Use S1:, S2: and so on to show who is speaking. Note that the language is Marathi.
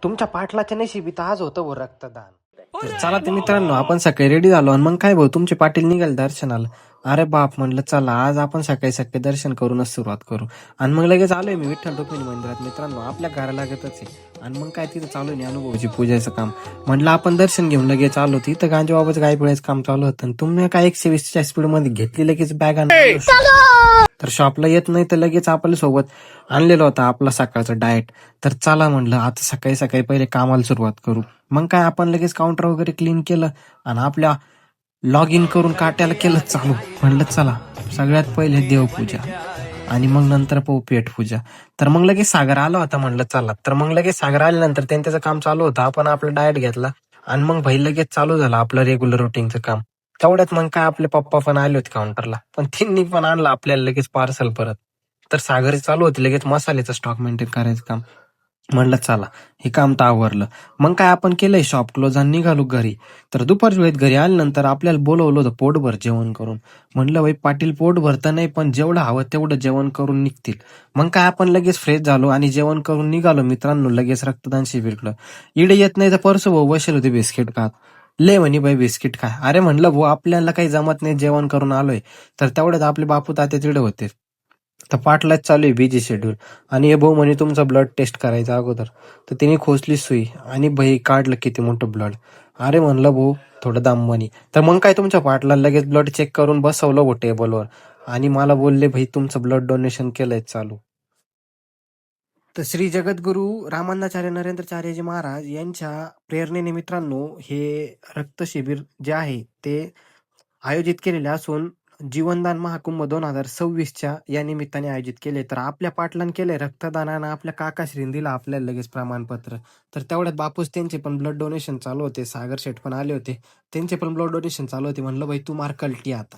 S1: तुमच्या पाटलाच्या नशिबीत आज होतं व रक्तदान. तर चला ते मित्रांनो, आपण सकाळी रेडी झालो आणि मग काय भाऊ तुमचे पाटील निघाले दर्शनाला. अरे बाप, म्हणलं चला आज आपण सकाळी सकाळी दर्शन करूनच सुरुवात करू. आणि मग लगेच आलोय मी विठ्ठल रुक्मिणी मंदिरात मित्रांनो, आपल्या घरालागतच आहे. आणि मग काय तिथं चालू आहे अनुभवाची पूजेचं काम. म्हटलं आपण दर्शन घेऊन लगेच आलो, तिथं गांजे बाबाचं गाय पिळायचं काम चालू होतं. आणि तुम्ही काय 120च्या स्पीड मध्ये घेतली लगेच बॅग. तर शॉपला येत नाही तर लगेच आपल्या सोबत आणलेलं होतं आपला सकाळचं डाएट. तर चला म्हणलं आता सकाळी सकाळी पहिले कामाला सुरुवात करू. मग काय आपण लगेच काउंटर वगैरे क्लीन केलं आणि आपल्या लॉग इन करून काट्याला केलं चालू. म्हणलं चला सगळ्यात पहिले देवपूजा आणि मग नंतर पाहू पेट पूजा. तर मग लगेच सागर आला होता, म्हणलं चला. तर मग लगेच सागर आल्यानंतर त्याचं काम चालू होतं, आपण आपला डाएट घेतला आणि मग भाई लगेच चालू झालं आपलं रेग्युलर रुटीनचं काम. तेवढ्यात मग काय आपले पप्पा पण आले होते काउंटरला, पण त्यांनी पण आणलं आपल्याला लगेच पार्सल परत. तर सागर चालू होते लगेच मसाल्याचं स्टॉक मेंटेन करायचं काम. म्हणलं चला हे काम तर आवरलं. मग काय आपण केलंय शॉप क्लोज आणि निघालो घरी. तर दुपारच्या वेळेत घरी आल्यानंतर आपल्याला बोलवलं होतं पोटभर जेवण करून. म्हणलं बाई पाटील पोट भरतं नाही, पण जेवढं हवं तेवढं जेवण करून निघतील. मग काय आपण लगेच फ्रेश झालो आणि जेवण करून निघालो मित्रांनो लगेच रक्तदान शिबिरकडं. इडे येत नाही तर परसू भाऊ बसेल होते बिस्किट खात. ले म्हणे बाई बिस्किट खा. अरे म्हणलं भाऊ आपल्याला काही जमत नाही, जेवण करून आलोय. तर तेवढ्यात आपले बापू तात्या तिकडे होते. तर पाटलाच चालू आहे बिझी शेड्यूल. आणि हे भाऊ म्हणे तुमचा ब्लड टेस्ट करायचा अगोदर. तर तिने खोसली सुई आणि भाई काढलं किती मोठं ब्लड. अरे म्हणलं भाऊ थोडं दाम म्हणे. तर मग काय तुमच्या पाटला लगेच ब्लड चेक करून बसवलं हो टेबलवर आणि मला बोलले भाई तुमचं ब्लड डोनेशन केलंय चालू. तर श्री जगद्गुरू रामानंदाचार्य नरेंद्रचार्यजी महाराज यांच्या प्रेरणेने मित्रांनो हे रक्त शिबिर जे आहे ते आयोजित केलेले असून जीवनदान महाकुंभ 2026च्या या निमित्ताने आयोजित केले. तर आपल्या पाटलान केले रक्तदानानं आपल्या काकाश्रीन दिला आपल्याला लगेच प्रमाणपत्र. तर तेवढ्यात बापूस त्यांचे पण ब्लड डोनेशन चालू होते, सागर शेठ पण आले होते, त्यांचे पण ब्लड डोनेशन चालू होते. म्हणलं भाई तू मार कलटी आता.